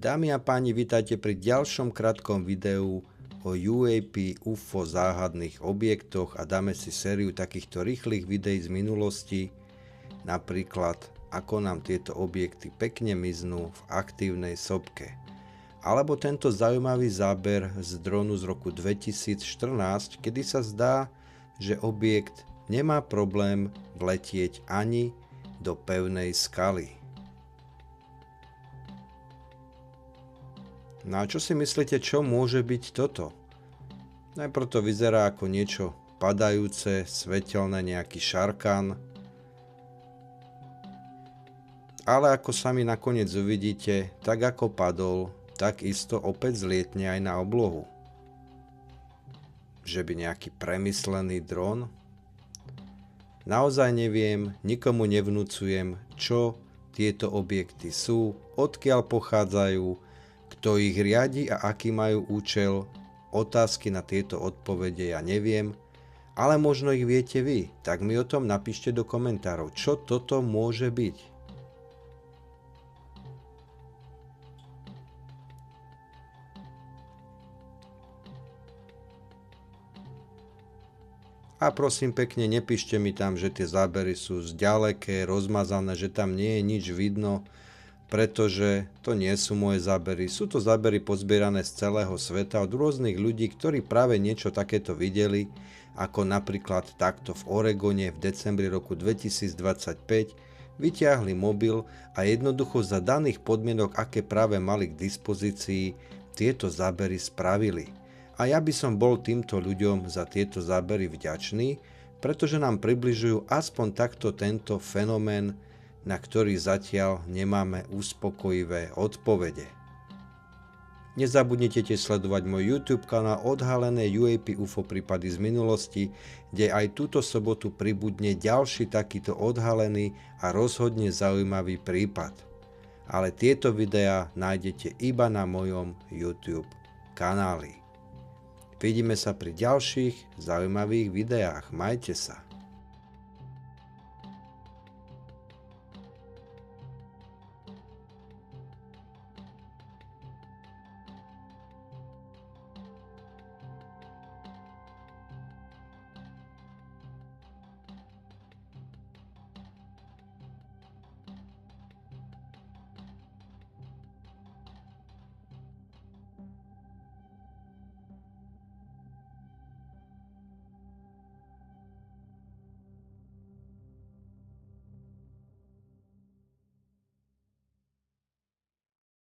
Dámy a páni, vítajte pri ďalšom krátkom videu o UAP UFO záhadných objektoch a dáme si sériu takýchto rýchlych videí z minulosti, napríklad ako nám tieto objekty pekne miznú v aktívnej sopke. Alebo tento zaujímavý záber z dronu z roku 2014, kedy sa zdá, že objekt nemá problém vletieť ani do pevnej skaly. No a čo si myslíte, čo môže byť toto? Najprv to vyzerá ako niečo padajúce, svetelné, nejaký šarkán. Ale ako sami nakoniec uvidíte, tak ako padol, tak isto opäť zlietne aj na oblohu. Že by nejaký premyslený dron? Naozaj neviem, nikomu nevnúcujem, čo tieto objekty sú, odkiaľ pochádzajú, kto ich riadi a aký majú účel. Otázky na tieto odpovede ja neviem, ale možno ich viete vy, tak mi o tom napíšte do komentárov, čo toto môže byť. A prosím pekne, nepíšte mi tam, že tie zábery sú zďaleké, rozmazané, že tam nie je nič vidno, pretože to nie sú moje zábery. Sú to zábery pozbierané z celého sveta od rôznych ľudí, ktorí práve niečo takéto videli, ako napríklad takto v Oregone v decembri roku 2025 vyťahli mobil a jednoducho za daných podmienok, aké práve mali k dispozícii, tieto zábery spravili. A ja by som bol týmto ľuďom za tieto zábery vďačný, pretože nám približujú aspoň takto tento fenomén, na ktorý zatiaľ nemáme uspokojivé odpovede. Nezabudnite tiež sledovať môj YouTube kanál Odhalené UAP UFO prípady z minulosti, kde aj túto sobotu pribudne ďalší takýto odhalený a rozhodne zaujímavý prípad. Ale tieto videá nájdete iba na mojom YouTube kanáli. Vidíme sa pri ďalších zaujímavých videách. Majte sa.